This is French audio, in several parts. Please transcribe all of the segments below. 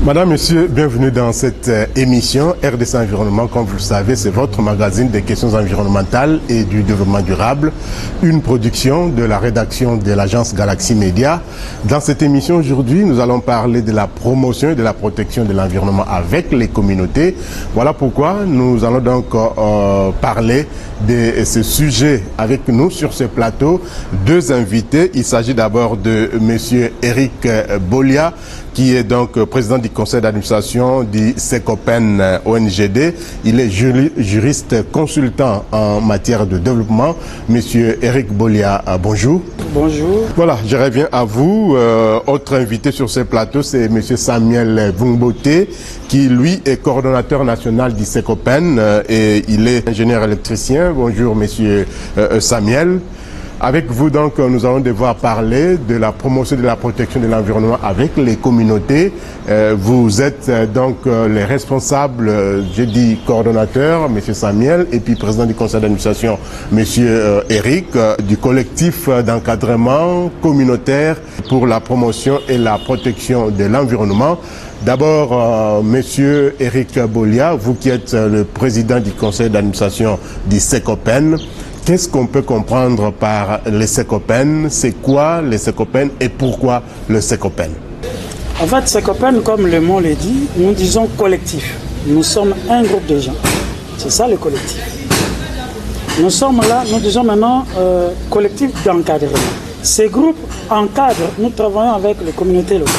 Madame, Monsieur, bienvenue dans cette émission RDC Environnement. Comme vous le savez, c'est votre magazine des questions environnementales et du développement durable, une production de la rédaction de l'agence Galaxy Média. Dans cette émission aujourd'hui, nous allons parler de la promotion et de la protection de l'environnement avec les communautés. Voilà pourquoi nous allons donc parler de ce sujet avec nous sur ce plateau. Deux invités. Il s'agit d'abord de Monsieur Eric Bolia, qui est donc président du conseil d'administration du SECOPEN ONGD. Il est juriste consultant en matière de développement. Monsieur Eric Bolia, bonjour. Bonjour. Voilà, je reviens à vous. Autre invité sur ce plateau, c'est Monsieur Samuel Vungbote, qui lui est coordonnateur national du SECOPEN et il est ingénieur électricien. Bonjour Monsieur Samuel. Avec vous, donc, nous allons devoir parler de la promotion de la protection de l'environnement avec les communautés. Vous êtes donc les responsables, j'ai dit coordonnateur, M. Samuel, et puis président du conseil d'administration, M. Eric, du collectif d'encadrement communautaire pour la promotion et la protection de l'environnement. D'abord, Monsieur Eric Bolia, vous qui êtes le président du conseil d'administration du SECOPEN, qu'est-ce qu'on peut comprendre par les SECOPEN? C'est quoi les SECOPEN et pourquoi le SECOPEN? En fait, SECOPEN, comme le mot le dit, nous disons collectif. Nous sommes un groupe de gens. C'est ça le collectif. Nous sommes là, nous disons maintenant collectif d'encadrement. Ces groupes encadrent, nous travaillons avec les communautés locales.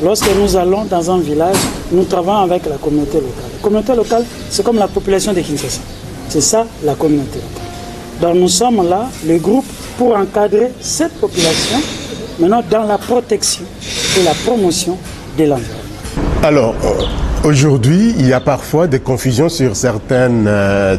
Lorsque nous allons dans un village, nous travaillons avec la communauté locale. La communauté locale, c'est comme la population de Kinshasa. C'est ça la communauté. Donc nous sommes là, le groupe, pour encadrer cette population, maintenant dans la protection et la promotion de l'environnement. Alors, aujourd'hui, il y a parfois des confusions sur certaines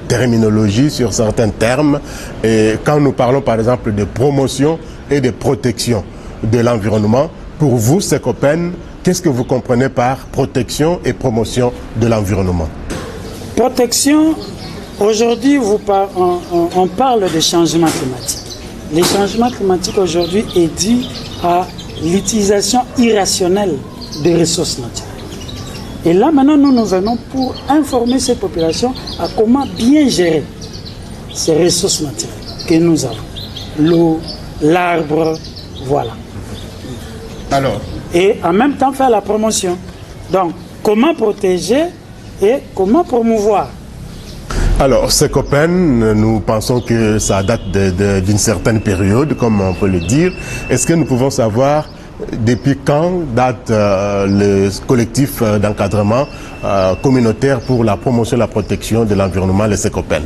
terminologies, sur certains termes. Et quand nous parlons par exemple de promotion et de protection de l'environnement, pour vous, SECOPEN, qu'est-ce que vous comprenez par protection et promotion de l'environnement? Protection. Aujourd'hui, on parle de changement climatique. Le changement climatique aujourd'hui est dû à l'utilisation irrationnelle des ressources naturelles. Et là, maintenant, nous venons pour informer ces populations à comment bien gérer ces ressources naturelles que nous avons. L'eau, l'arbre, voilà. Alors. Et en même temps, faire la promotion. Donc, comment protéger et comment promouvoir. Alors, SECOPEN, nous pensons que ça date d'une certaine période, comme on peut le dire. Est-ce que nous pouvons savoir depuis quand date le collectif d'encadrement communautaire pour la promotion et la protection de l'environnement, le SECOPEN?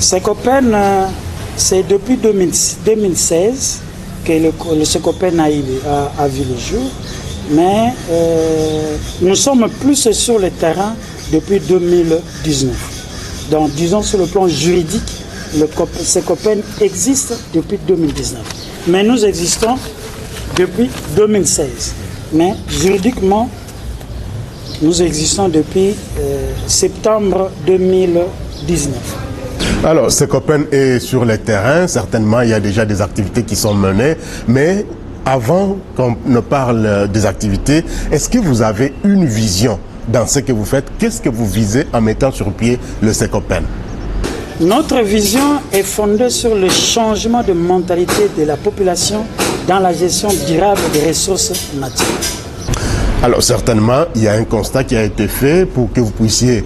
SECOPEN, c'est depuis 2016 que le SECOPEN a vu le jour, mais nous sommes plus sur le terrain depuis 2019. Donc, disons, sur le plan juridique, le SECOPEN existe depuis 2019. Mais nous existons depuis 2016. Mais juridiquement, nous existons depuis septembre 2019. Alors, SECOPEN est sur le terrain. Certainement, il y a déjà des activités qui sont menées. Mais avant qu'on ne parle des activités, est-ce que vous avez une vision dans ce que vous faites? Qu'est-ce que vous visez en mettant sur pied le SECOPEN? Notre vision est fondée sur le changement de mentalité de la population dans la gestion durable des ressources naturelles. Alors certainement, il y a un constat qui a été fait pour que vous puissiez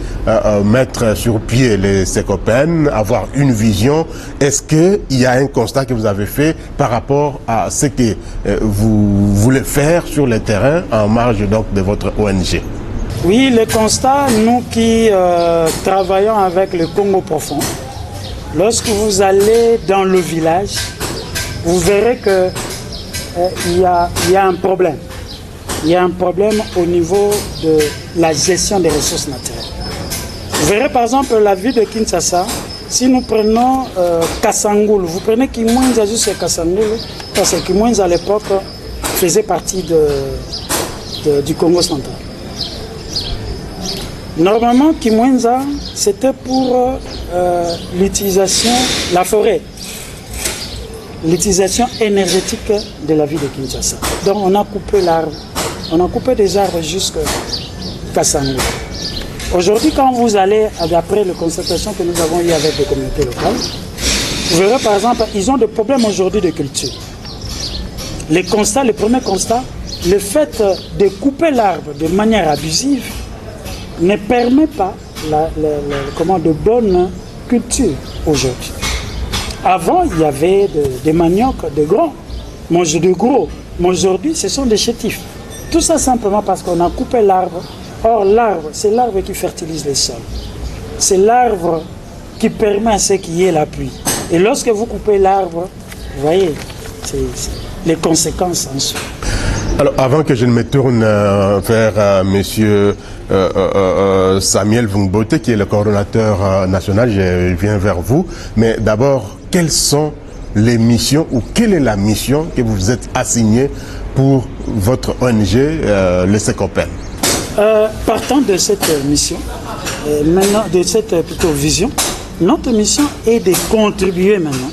mettre sur pied les SECOPEN, avoir une vision. Est-ce qu'il y a un constat que vous avez fait par rapport à ce que vous voulez faire sur le terrain en marge donc de votre ONG? Oui, le constat, nous qui travaillons avec le Congo profond, lorsque vous allez dans le village, vous verrez qu'il y a un problème. Il y a un problème au niveau de la gestion des ressources naturelles. Vous verrez par exemple la ville de Kinshasa, si nous prenons Kassangoul, vous prenez Kimwenza jusqu'à Kassangoul, parce que Kimwenza à l'époque faisait partie du Congo central. Normalement, Kimwenza, c'était pour l'utilisation, la forêt, l'utilisation énergétique de la ville de Kinshasa. Donc on a coupé l'arbre, On a coupé des arbres jusqu'à Sangou. Aujourd'hui, quand vous allez, d'après les concertations que nous avons eues avec les communautés locales, vous verrez par exemple, ils ont des problèmes aujourd'hui de culture. Le premier constat, le fait de couper l'arbre de manière abusive ne permet pas de bonne culture aujourd'hui. Avant, il y avait des maniocs, de gros. Mais aujourd'hui, ce sont des chétifs. Tout ça simplement parce qu'on a coupé l'arbre. Or, l'arbre, c'est l'arbre qui fertilise les sols. C'est l'arbre qui permet à ce qu'il y ait la pluie. Et lorsque vous coupez l'arbre, vous voyez, c'est les conséquences en soi. Alors, avant que je ne me tourne vers monsieur Samuel Vungbote, qui est le coordonnateur national, je viens vers vous. Mais d'abord, quelles sont les missions ou quelle est la mission que vous vous êtes assignée pour votre ONG, le SECOPEN? Partant de cette mission, maintenant de cette vision, notre mission est de contribuer maintenant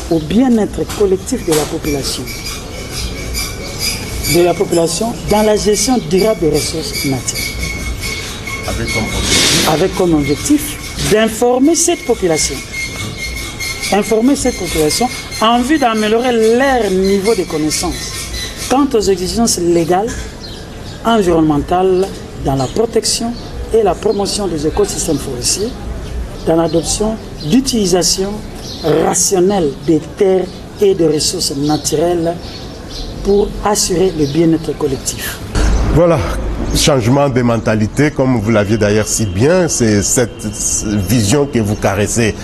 au bien-être collectif de la population. Dans la gestion durable des ressources naturelles. Avec comme objectif d'informer cette population. Informer cette population en vue d'améliorer leur niveau de connaissance quant aux exigences légales, environnementales, dans la protection et la promotion des écosystèmes forestiers, dans l'adoption d'utilisation rationnelle des terres et des ressources naturelles pour assurer le bien-être collectif. Voilà, changement de mentalité, comme vous l'aviez d'ailleurs si bien, c'est cette vision que vous caressez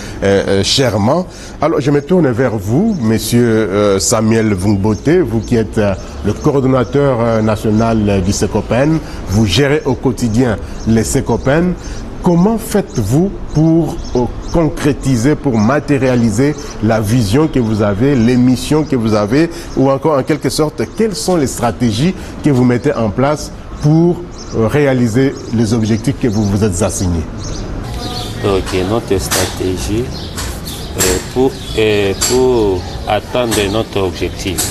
chèrement. Alors, je me tourne vers vous, monsieur Samuel Vungbote, vous qui êtes le coordonnateur national du SECOPEN, vous gérez au quotidien les SECOPEN. Comment faites-vous pour concrétiser, pour matérialiser la vision que vous avez, les missions que vous avez, ou encore en quelque sorte, quelles sont les stratégies que vous mettez en place pour réaliser les objectifs que vous vous êtes assignés? Ok, notre stratégie pour atteindre notre objectif,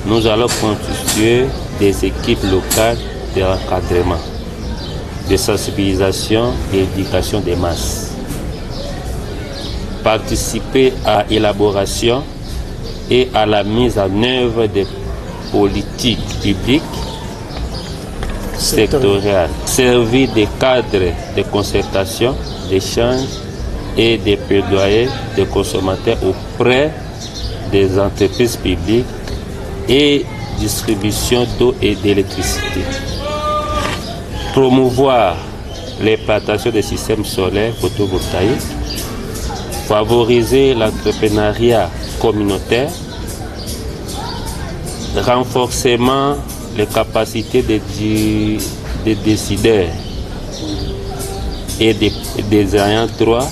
nous allons constituer des équipes locales de encadrement, de sensibilisation et d'éducation des masses. Participer à l'élaboration et à la mise en œuvre des politiques publiques sectorielles. Servir des cadres de concertation, d'échange et de plaidoyer des consommateurs auprès des entreprises publiques et distribution d'eau et d'électricité. Promouvoir l'implantation des systèmes solaires photovoltaïques, favoriser l'entrepreneuriat communautaire, renforcement les capacités des décideurs et des ayants droit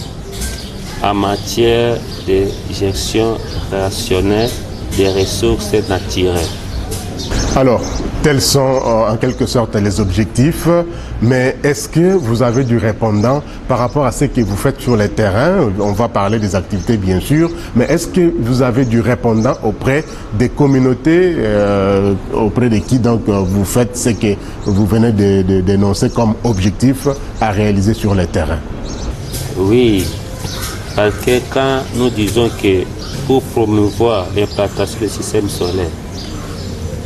en matière de gestion rationnelle des ressources naturelles. Alors, tels sont en quelque sorte les objectifs, mais est-ce que vous avez du répondant par rapport à ce que vous faites sur les terrains? On va parler des activités bien sûr, mais est-ce que vous avez du répondant auprès des communautés, auprès de qui donc vous faites ce que vous venez de dénoncer comme objectif à réaliser sur les terrains? Oui, parce que quand nous disons que pour promouvoir l'implantation des systèmes solaires,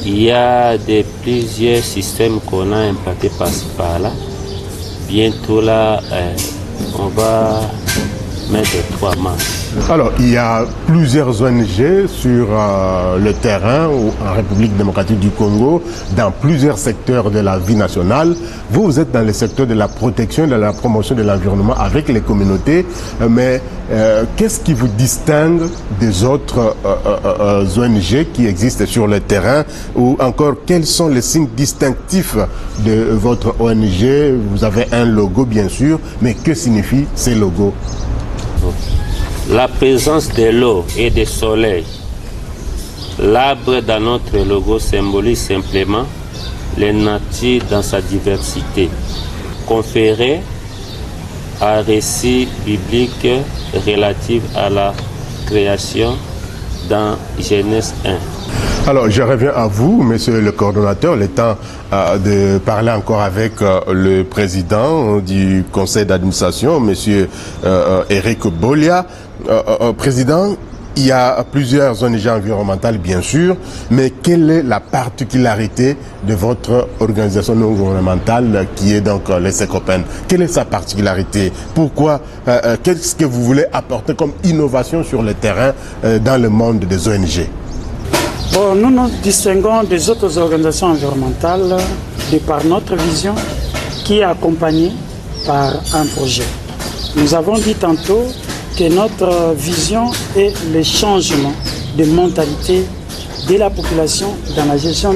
il y a plusieurs systèmes qu'on a implantés par là. Bientôt là, on va mettre 3 masses. Alors, il y a plusieurs ONG sur le terrain en République démocratique du Congo, dans plusieurs secteurs de la vie nationale. Vous êtes dans le secteur de la protection et de la promotion de l'environnement avec les communautés, mais qu'est-ce qui vous distingue des autres ONG qui existent sur le terrain, ou encore quels sont les signes distinctifs de votre ONG? Vous avez un logo bien sûr, mais que signifient ces logos? La présence de l'eau et du soleil. L'arbre dans notre logo symbolise simplement la nature dans sa diversité, conférée à un récit biblique relatif à la création dans Genèse 1. Alors, je reviens à vous, monsieur le coordonnateur, le temps de parler encore avec le président du conseil d'administration, monsieur Eric Bolia. Président, il y a plusieurs ONG environnementales, bien sûr, mais quelle est la particularité de votre organisation non gouvernementale qui est donc les SECOPEN? Quelle est sa particularité? Pourquoi? Qu'est-ce que vous voulez apporter comme innovation sur le terrain dans le monde des ONG? Bon, nous nous distinguons des autres organisations environnementales de par notre vision qui est accompagnée par un projet. Nous avons dit tantôt que notre vision est le changement de mentalité de la population dans la gestion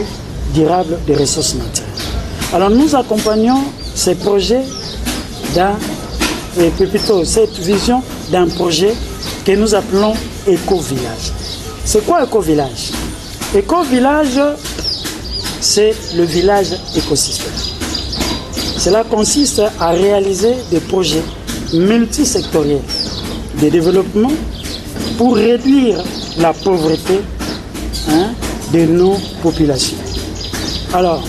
durable des ressources naturelles. Alors nous accompagnons ces projets plutôt cette vision d'un projet que nous appelons Éco-Village. C'est quoi Éco-Village? Éco-Village, c'est le village écosystème. Cela consiste à réaliser des projets multisectoriels de développement pour réduire la pauvreté de nos populations. Alors,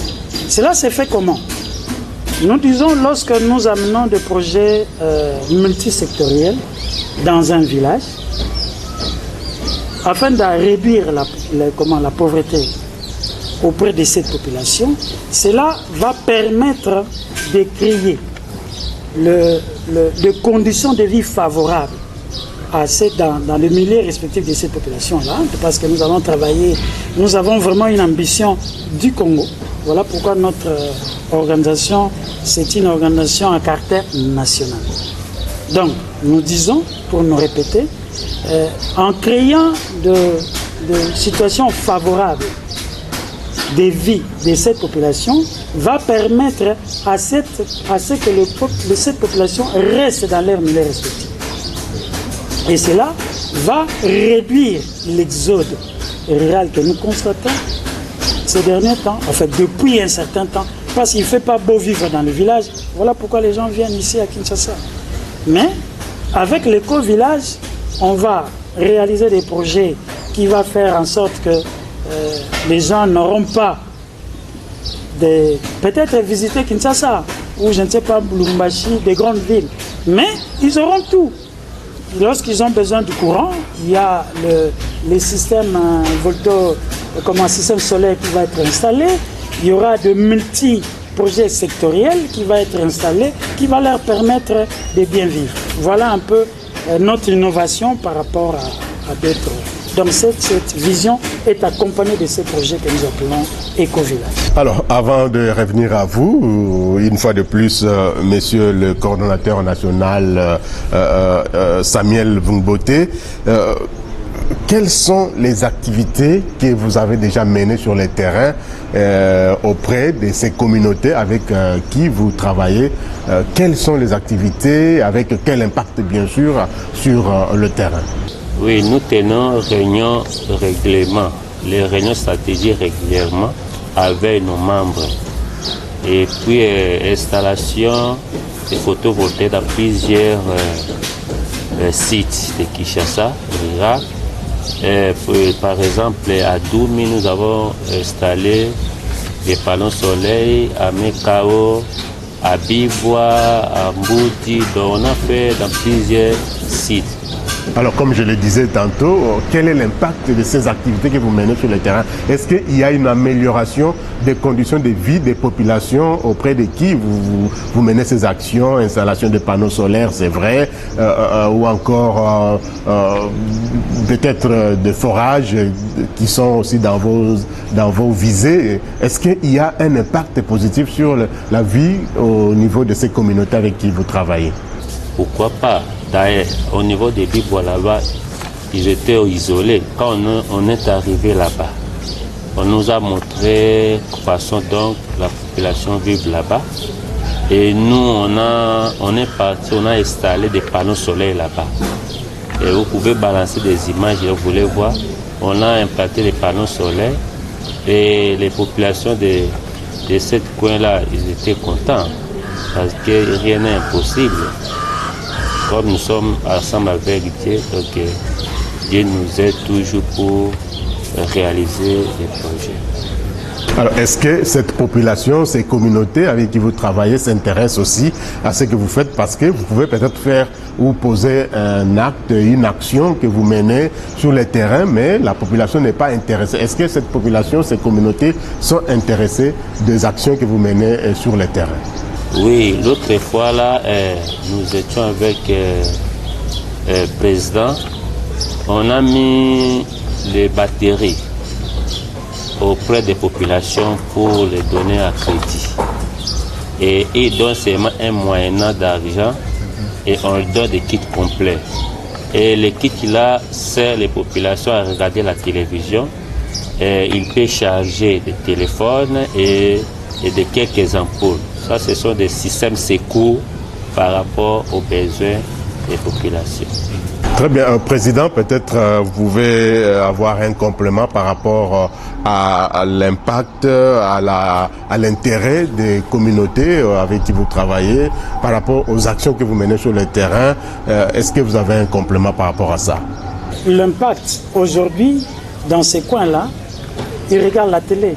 cela s'est fait comment? Nous disons, lorsque nous amenons des projets multisectoriels dans un village, afin de réduire la pauvreté auprès de cette population, cela va permettre de créer des conditions de vie favorables dans le milieu respectif de cette population-là, parce que nous allons travailler, nous avons vraiment une ambition du Congo. Voilà pourquoi notre organisation, c'est une organisation à caractère national. Donc, nous disons, pour nous répéter, en créant de situations favorables de vie de cette population, va permettre à ce que cette population reste dans leur milieu respectif. Et cela va réduire l'exode rural que nous constatons ces derniers temps, en fait depuis un certain temps, parce qu'il ne fait pas beau vivre dans le village. Voilà pourquoi les gens viennent ici à Kinshasa. Mais avec l'éco-village, on va réaliser des projets qui vont faire en sorte que les gens n'auront pas peut-être visiter Kinshasa ou je ne sais pas Lubumbashi, des grandes villes, mais ils auront tout. Lorsqu'ils ont besoin du courant, il y a les systèmes un système solaire qui va être installé. Il y aura de multi-projets sectoriels qui vont être installés, qui va leur permettre de bien vivre. Voilà un peu notre innovation par rapport à d'autres. Donc cette vision est accompagnée de ces projets que nous appelons Éco-Village. Alors, avant de revenir à vous, une fois de plus, monsieur le coordonnateur national Samuel Vungboté, quelles sont les activités que vous avez déjà menées sur le terrain auprès de ces communautés avec qui vous travaillez? Quelles sont les activités, avec quel impact bien sûr sur le terrain? Oui, nous tenons réunions régulièrement, les réunions stratégiques régulièrement avec nos membres. Et puis installation de photovoltaïques dans plusieurs sites de Kinshasa, Irak. Par exemple, à Doumi, nous avons installé des panneaux solaires, à Mekao, à Bibois, à Mbouti. Donc on a fait dans plusieurs sites. Alors, comme je le disais tantôt, quel est l'impact de ces activités que vous menez sur le terrain? Est-ce qu'il y a une amélioration des conditions de vie des populations auprès de qui vous menez ces actions, installation de panneaux solaires, c'est vrai, ou encore peut-être des forages qui sont aussi dans vos visées? Est-ce qu'il y a un impact positif sur la vie au niveau de ces communautés avec qui vous travaillez? Pourquoi pas? D'ailleurs, au niveau des Bibois là-bas, ils étaient isolés. Quand on est arrivé là-bas, on nous a montré de toute façon donc la population vit là-bas. Et nous, on est parti, on a installé des panneaux solaires là-bas. Et vous pouvez balancer des images, vous voulez voir. On a implanté des panneaux solaires et les populations de ce coin-là, ils étaient contents parce que rien n'est impossible. Comme nous sommes ensemble avec Dieu, donc Dieu nous aide toujours pour réaliser des projets. Alors, est-ce que cette population, ces communautés avec qui vous travaillez s'intéressent aussi à ce que vous faites? Parce que vous pouvez peut-être faire ou poser un acte, une action que vous menez sur les terrains, mais la population n'est pas intéressée. Est-ce que cette population, ces communautés sont intéressées des actions que vous menez sur les terrains? Oui, l'autre fois là, nous étions avec le président. On a mis les batteries auprès des populations pour les donner à crédit. Et ils donnent seulement un moyennant d'argent et on leur donne des kits complets. Et les kits là servent les populations à regarder la télévision. Et ils peuvent charger des téléphones et de quelques ampoules. Ça, ce sont des systèmes secours par rapport aux besoins des populations. Très bien. Président, peut-être vous pouvez avoir un complément par rapport à l'impact, à l'intérêt des communautés avec qui vous travaillez, par rapport aux actions que vous menez sur le terrain. Est-ce que vous avez un complément par rapport à ça? L'impact, aujourd'hui, dans ces coins-là, ils regardent la télé.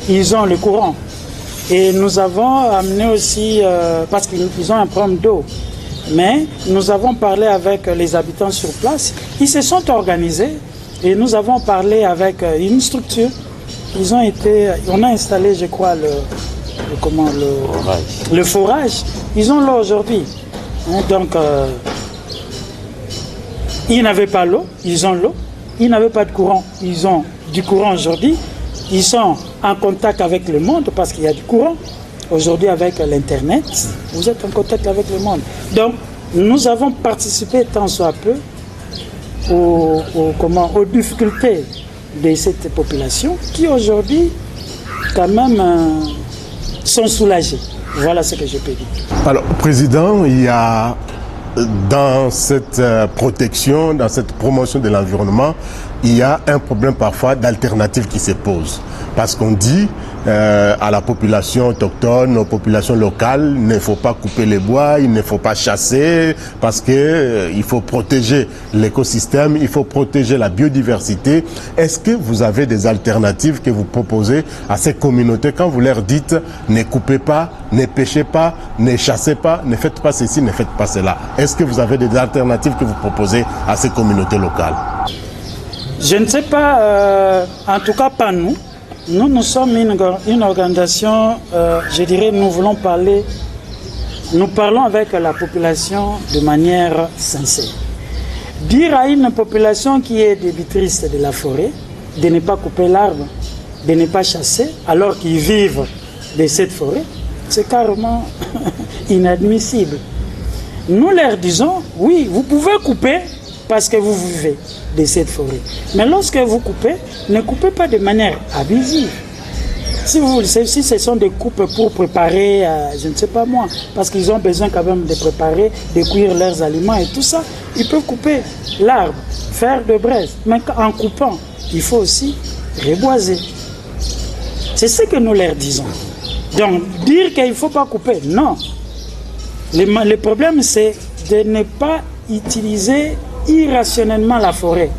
Ils ont le courant. Et nous avons amené aussi, parce qu'ils ont un problème d'eau, mais nous avons parlé avec les habitants sur place. Ils se sont organisés et nous avons parlé avec une structure. On a installé, je crois, le forage. Ils ont l'eau aujourd'hui. Donc, ils n'avaient pas l'eau, ils ont l'eau. Ils n'avaient pas de courant, ils ont du courant aujourd'hui. Ils sont en contact avec le monde parce qu'il y a du courant. Aujourd'hui, avec l'Internet, vous êtes en contact avec le monde. Donc, nous avons participé tant soit peu aux difficultés de cette population qui aujourd'hui, quand même, sont soulagées. Voilà ce que je peux dire. Alors, Président, il y a dans cette protection, dans cette promotion de l'environnement, il y a un problème parfois d'alternative qui se pose. Parce qu'on dit à la population autochtone, aux populations locales, il ne faut pas couper les bois, il ne faut pas chasser, parce que il faut protéger l'écosystème, il faut protéger la biodiversité. Est-ce que vous avez des alternatives que vous proposez à ces communautés quand vous leur dites ne coupez pas, ne pêchez pas, ne chassez pas, ne faites pas ceci, ne faites pas cela? Est-ce que vous avez des alternatives que vous proposez à ces communautés locales? Je ne sais pas, en tout cas pas nous. Nous sommes une organisation, je dirais, nous parlons avec la population de manière sincère. Dire à une population qui est débitrice de la forêt de ne pas couper l'arbre, de ne pas chasser, alors qu'ils vivent de cette forêt, c'est carrément inadmissible. Nous leur disons, oui, vous pouvez couper parce que vous vivez de cette forêt. Mais lorsque vous coupez, ne coupez pas de manière abusive. Si ce sont des coupes pour préparer, je ne sais pas moi, parce qu'ils ont besoin quand même de préparer, de cuire leurs aliments et tout ça, ils peuvent couper l'arbre, faire de braise. Mais en coupant, il faut aussi reboiser. C'est ce que nous leur disons. Donc, dire qu'il ne faut pas couper, non. Le problème, c'est de ne pas utiliser irrationnellement la forêt.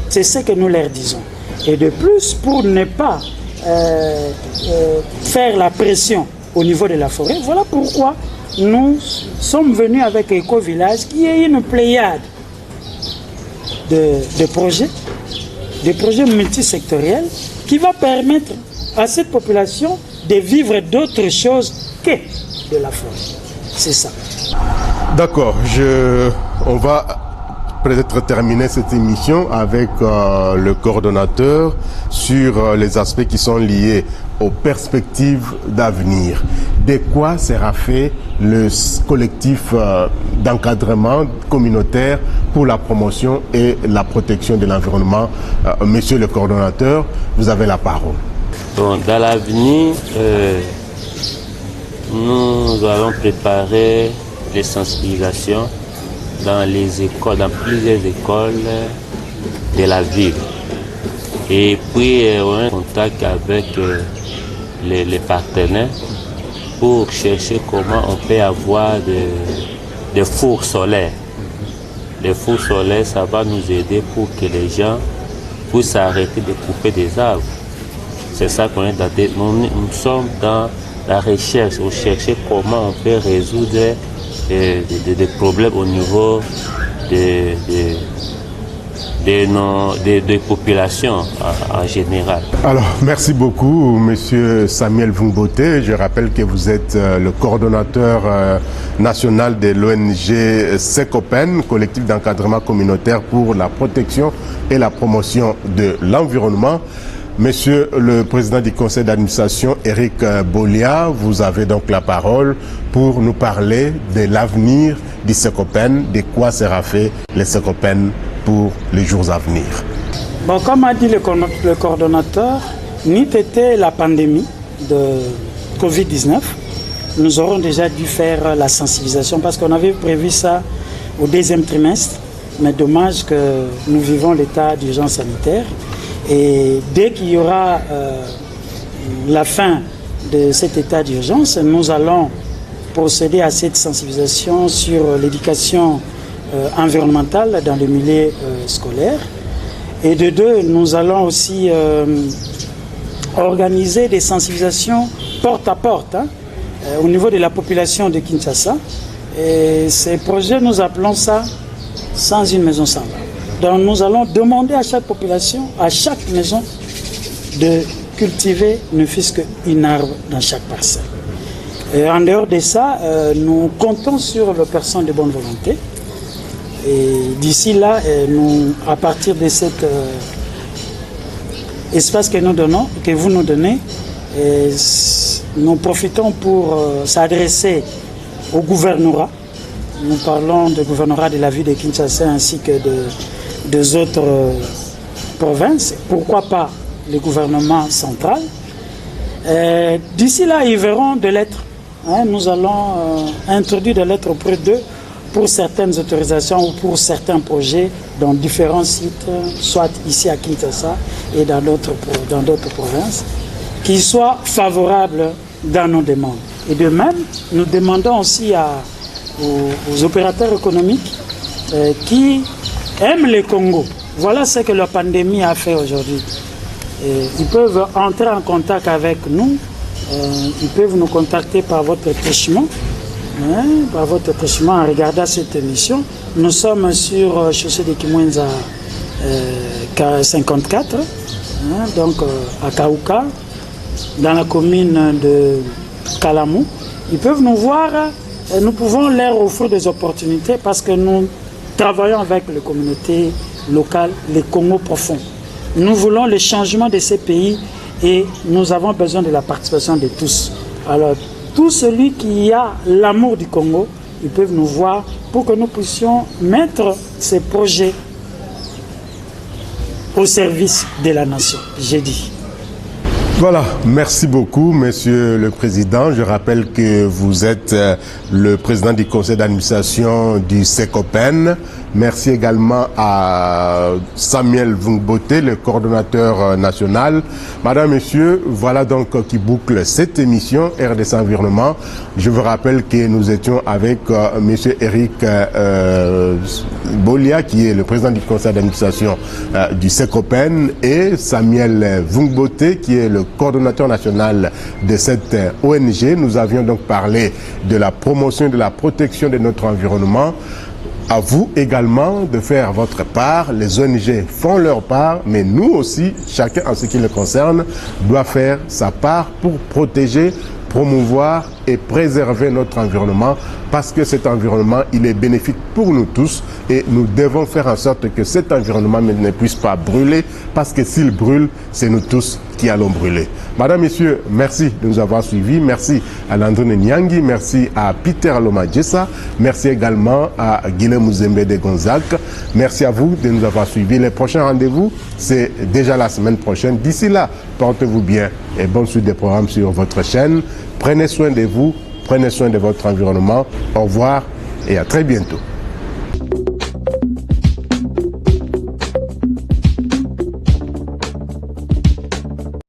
C'est ce que nous leur disons. Et de plus, pour ne pas faire la pression au niveau de la forêt, voilà pourquoi nous sommes venus avec Éco-Village, qui est une pléiade de projets multisectoriels qui va permettre à cette population de vivre d'autres choses que de la forêt. C'est ça. D'accord. On va peut-être terminer cette émission avec le coordonnateur sur les aspects qui sont liés aux perspectives d'avenir. De quoi sera fait le collectif d'encadrement communautaire pour la promotion et la protection de l'environnement? Monsieur le coordonnateur, vous avez la parole. Bon, dans l'avenir, nous allons préparer les sensibilisations dans les écoles, dans plusieurs écoles de la ville. Et puis, on est en contact avec les partenaires pour chercher comment on peut avoir des fours solaires. Les fours solaires, ça va nous aider pour que les gens pour s'arrêter de couper des arbres. C'est ça qu'on est dans. Nous sommes dans la recherche, pour chercher comment on peut résoudre des problèmes au niveau des populations en général. Alors, merci beaucoup, Monsieur Samuel Vungboté. Je rappelle que vous êtes le coordonnateur national de l'ONG SECOPEN, collectif d'encadrement communautaire pour la protection et la promotion de l'environnement. Monsieur le président du conseil d'administration, Eric Bolia, vous avez donc la parole pour nous parler de l'avenir du SECOPEN, de quoi sera fait le SECOPEN pour les jours à venir. Bon, comme a dit le coordonnateur, n'eût été la pandémie de Covid-19, nous aurons déjà dû faire la sensibilisation parce qu'on avait prévu ça au deuxième trimestre, mais dommage que nous vivons l'état d'urgence sanitaire. Et dès qu'il y aura la fin de cet état d'urgence, nous allons procéder à cette sensibilisation sur l'éducation environnementale dans le milieu scolaire. Et de deux, nous allons aussi organiser des sensibilisations porte à porte au niveau de la population de Kinshasa. Et ces projets, nous appelons ça « Sans une maison sans arbre ». Donc nous allons demander à chaque population, à chaque maison, de cultiver ne fût-ce qu'une arbre dans chaque parcelle. Et en dehors de ça, nous comptons sur les personnes de bonne volonté. Et d'ici là, nous, à partir de cet espace que vous nous donnez, nous profitons pour s'adresser au gouvernorat. Nous parlons du gouvernorat de la ville de Kinshasa ainsi que des autres provinces, pourquoi pas le gouvernement central. D'ici là, ils verront des lettres. Nous allons introduire des lettres auprès d'eux pour certaines autorisations ou pour certains projets dans différents sites, soit ici à Kinshasa et dans d'autres provinces, qui soient favorables dans nos demandes. Et de même, nous demandons aussi aux opérateurs économiques qui aiment le Congo. Voilà ce que la pandémie a fait aujourd'hui. Ils peuvent entrer en contact avec nous, ils peuvent nous contacter par votre prêchement, en regardant cette émission. Nous sommes sur chaussée de Kimwenza 54, donc à Kaouka, dans la commune de Kalamou. Ils peuvent nous voir, et nous pouvons leur offrir des opportunités parce que nous travaillons avec les communautés locales, les Congo profonds. Nous voulons le changement de ces pays et nous avons besoin de la participation de tous. Alors, tout celui qui a l'amour du Congo, ils peuvent nous voir pour que nous puissions mettre ces projets au service de la nation, j'ai dit. Voilà, merci beaucoup, Monsieur le Président. Je rappelle que vous êtes le président du conseil d'administration du SECOPEN. Merci également à Samuel Vungboté, le coordonnateur national. Madame, Messieurs, voilà donc qui boucle cette émission RDC Environnement. Je vous rappelle que nous étions avec Monsieur Eric Bolia, qui est le président du conseil d'administration du SECOPEN, et Samuel Vungboté, qui est le coordonnateur national de cette ONG. Nous avions donc parlé de la promotion et de la protection de notre environnement. À vous également de faire votre part. Les ONG font leur part, mais nous aussi, chacun en ce qui le concerne, doit faire sa part pour protéger, promouvoir et préserver notre environnement, parce que cet environnement, il est bénéfique pour nous tous et nous devons faire en sorte que cet environnement ne puisse pas brûler, parce que s'il brûle, c'est nous tous qui allons brûler. Madame, Messieurs, merci de nous avoir suivis. Merci à Landrine Nyangi, merci à Peter Aloma Djessa, merci également à Guilhem Mouzembe de Gonzague. Merci à vous de nous avoir suivis. Les prochains rendez-vous, c'est déjà la semaine prochaine. D'ici là, portez-vous bien et bonne suite des programmes sur votre chaîne. Prenez soin de vous, prenez soin de votre environnement. Au revoir et à très bientôt.